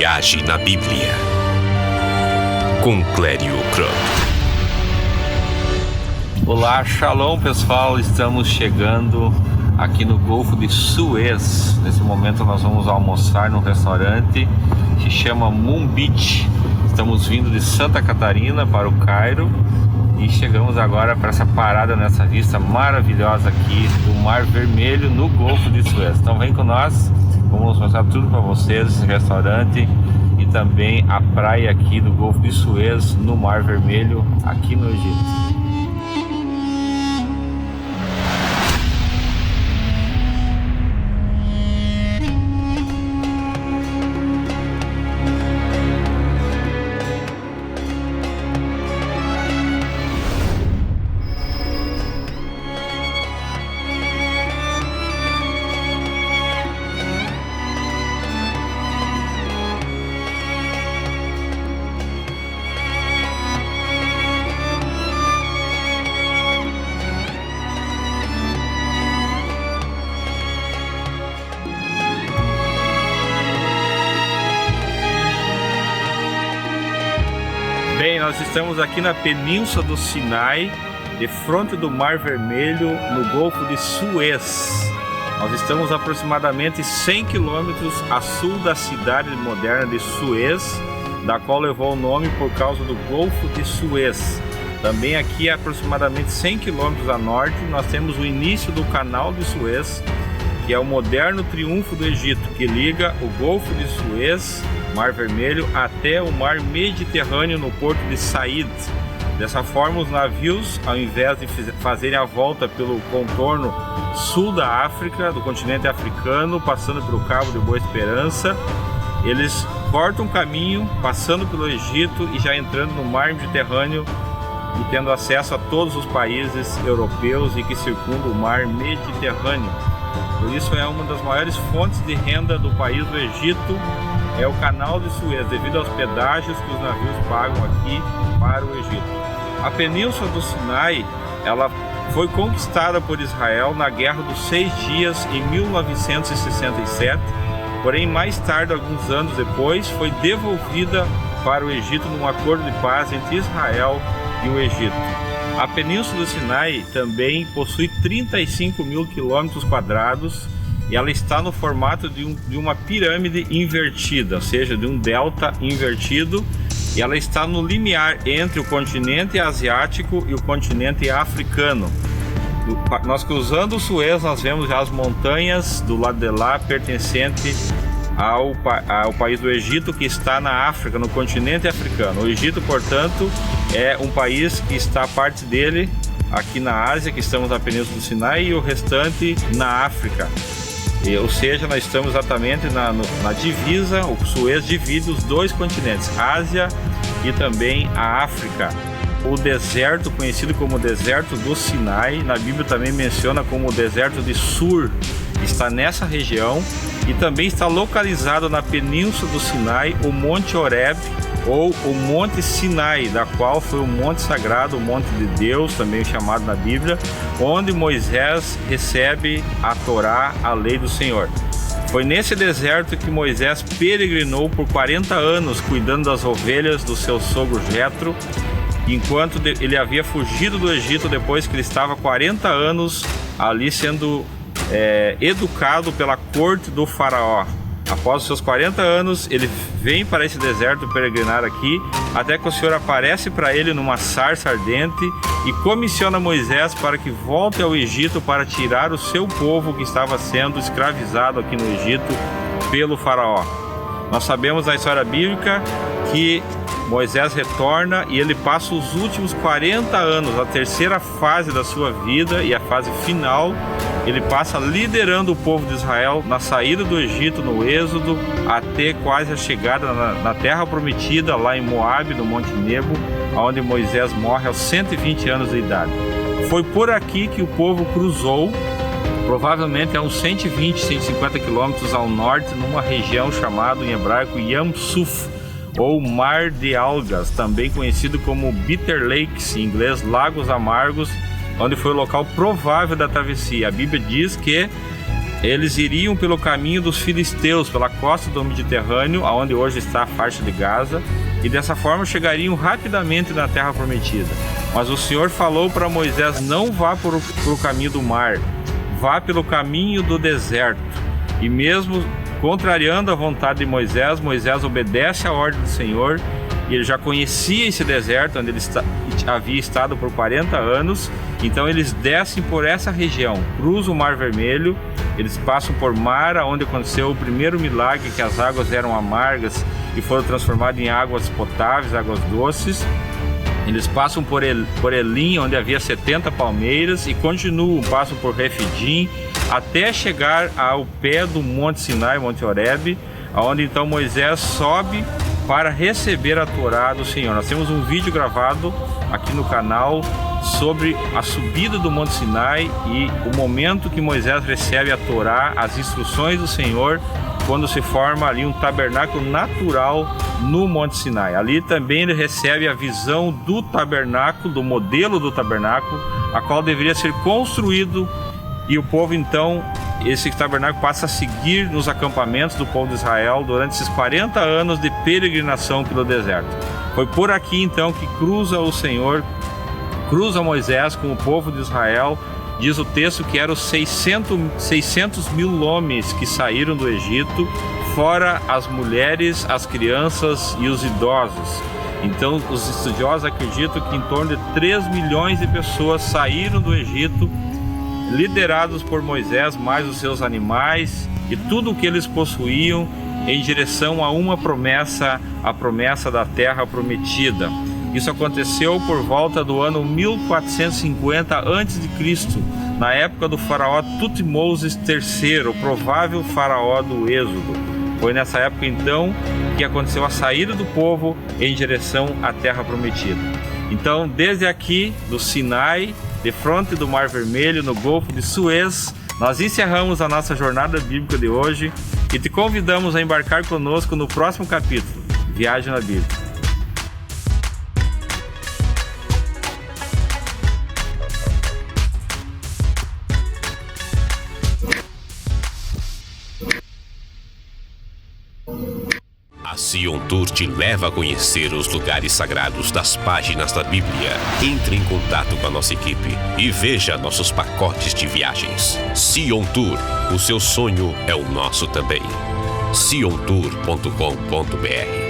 Viagem na Bíblia, com Clério Croc. Olá, Shalom pessoal, estamos chegando aqui no Golfo de Suez. Nesse momento nós vamos almoçar num restaurante que chama Moon Beach. Estamos vindo de Santa Catarina para o Cairo e chegamos agora para essa parada nessa vista maravilhosa aqui do Mar Vermelho no Golfo de Suez. Então vem com nós, vamos mostrar tudo para vocês, esse restaurante e também a praia aqui do Golfo de Suez no Mar Vermelho aqui no Egito. Bem, nós estamos aqui na Península do Sinai, de frente do Mar Vermelho, no Golfo de Suez. Nós estamos aproximadamente 100 quilômetros a sul da cidade moderna de Suez, da qual levou o nome por causa do Golfo de Suez. Também aqui, aproximadamente 100 quilômetros a norte, nós temos o início do Canal de Suez, que é o moderno triunfo do Egito, que liga o Golfo de Suez, Mar Vermelho, até o Mar Mediterrâneo no porto de Said. Dessa forma, os navios, ao invés de fazerem a volta pelo contorno sul da África, do continente africano, passando pelo Cabo de Boa Esperança, eles cortam o caminho, passando pelo Egito e já entrando no Mar Mediterrâneo e tendo acesso a todos os países europeus e que circundam o Mar Mediterrâneo. Por isso é uma das maiores fontes de renda do país do Egito, é o Canal de Suez, devido aos pedágios que os navios pagam aqui para o Egito. A Península do Sinai, ela foi conquistada por Israel na Guerra dos 6 Dias em 1967, porém mais tarde, alguns anos depois, foi devolvida para o Egito num acordo de paz entre Israel e o Egito. A Península do Sinai também possui 35 mil quilômetros quadrados e ela está no formato de uma pirâmide invertida, ou seja, de um delta invertido, e ela está no limiar entre o continente asiático e o continente africano. Nós cruzando o Suez, nós vemos já as montanhas do lado de lá, pertencente ao país do Egito, que está na África, no continente africano. O Egito, portanto, é um país que está parte dele aqui na Ásia, que estamos na Península do Sinai, e o restante na África. Ou seja, nós estamos exatamente na divisa. O Suez divide os dois continentes, Ásia e também a África. O deserto, conhecido como deserto do Sinai, na Bíblia também menciona como o deserto de Sur, está nessa região, e também está localizado na Península do Sinai o Monte Horeb, ou o Monte Sinai, da qual foi o monte sagrado, o monte de Deus, também chamado na Bíblia, onde Moisés recebe a Torá, a lei do Senhor. Foi nesse deserto que Moisés peregrinou por 40 anos, cuidando das ovelhas do seu sogro Jetro, enquanto ele havia fugido do Egito depois que ele estava 40 anos ali sendo educado pela corte do faraó. Após os seus 40 anos, ele vem para esse deserto peregrinar aqui, até que o Senhor aparece para ele numa sarça ardente e comissiona Moisés para que volte ao Egito para tirar o seu povo que estava sendo escravizado aqui no Egito pelo faraó. Nós sabemos da história bíblica que Moisés retorna e ele passa os últimos 40 anos, a terceira fase da sua vida e a fase final, ele passa liderando o povo de Israel na saída do Egito, no Êxodo, até quase a chegada na Terra Prometida, lá em Moabe, no Monte Nebo, onde Moisés morre aos 120 anos de idade. Foi por aqui que o povo cruzou, provavelmente a uns 120, 150 quilômetros ao norte, numa região chamada em hebraico Yam Suf, ou Mar de Algas, também conhecido como Bitter Lakes, em inglês Lagos Amargos, onde foi o local provável da travessia. A Bíblia diz que eles iriam pelo caminho dos filisteus, pela costa do Mediterrâneo, onde hoje está a faixa de Gaza, e dessa forma chegariam rapidamente na terra prometida. Mas o Senhor falou para Moisés: não vá por o caminho do mar, vá pelo caminho do deserto. E mesmo contrariando a vontade de Moisés, Moisés obedece à ordem do Senhor, e ele já conhecia esse deserto, onde ele havia estado por 40 anos. Então eles descem por essa região, cruzam o Mar Vermelho, eles passam por Mara, onde aconteceu o primeiro milagre, que as águas eram amargas e foram transformadas em águas potáveis, águas doces. Eles passam por Elim, onde havia 70 palmeiras, e continuam, passam por Refidim, até chegar ao pé do Monte Sinai, Monte Horebe, onde então Moisés sobe para receber a Torá do Senhor. Nós temos um vídeo gravado aqui no canal sobre a subida do Monte Sinai e o momento que Moisés recebe a Torá, as instruções do Senhor, quando se forma ali um tabernáculo natural no Monte Sinai. Ali também ele recebe a visão do tabernáculo, do modelo do tabernáculo, a qual deveria ser construído, e o povo então, esse tabernáculo passa a seguir nos acampamentos do povo de Israel durante esses 40 anos de peregrinação pelo deserto. Foi por aqui então que cruza o Senhor, cruza Moisés com o povo de Israel. Diz o texto que eram 600 mil homens que saíram do Egito, fora as mulheres, as crianças e os idosos. Então os estudiosos acreditam que em torno de 3 milhões de pessoas saíram do Egito, liderados por Moisés, mais os seus animais e tudo o que eles possuíam, em direção a uma promessa, a promessa da terra prometida. Isso aconteceu por volta do ano 1450 a.C., na época do faraó Tutmoses III, o provável faraó do Êxodo. Foi nessa época então que aconteceu a saída do povo em direção à terra prometida. Então, desde aqui do Sinai, de frente do Mar Vermelho, no Golfo de Suez, nós encerramos a nossa jornada bíblica de hoje e te convidamos a embarcar conosco no próximo capítulo, Viagem na Bíblia. A Sion Tour te leva a conhecer os lugares sagrados das páginas da Bíblia. Entre em contato com a nossa equipe e veja nossos pacotes de viagens. Sion Tour, o seu sonho é o nosso também. siontour.com.br